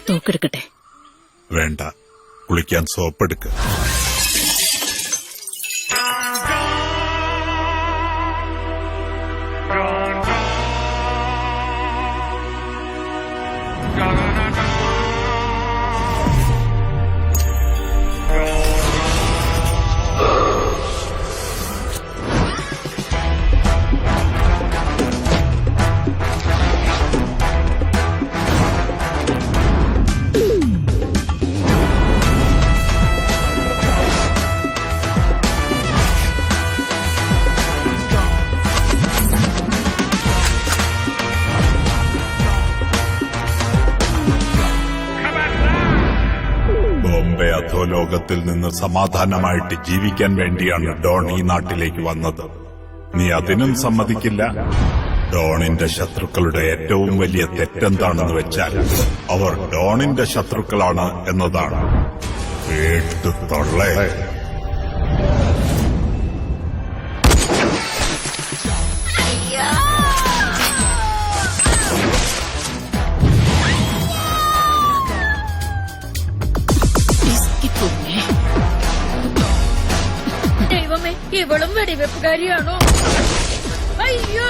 തോക്കെടുക്കട്ടെ. വേണ്ട, കുളിക്കാൻ സോപ്പെടുക്ക. ബോംബെ അധോലോകത്തിൽ നിന്ന് സമാധാനമായിട്ട് ജീവിക്കാൻ വേണ്ടിയാണ് ഡോൺ ഈ നാട്ടിലേക്ക് വന്നത്. നീ അതിനും സമ്മതിക്കില്ല. ഡോണിന്റെ ശത്രുക്കളുടെ ഏറ്റവും വലിയ തെറ്റെന്താണെന്ന് വെച്ചാൽ അവർ ഡോണിന്റെ ശത്രുക്കളാണ് എന്നതാണ്. കേട്ടു തൊള്ളേ. ദൈവമേ, ഇവളും വെടിവെപ്പുകാരിയാണോ? അയ്യോ.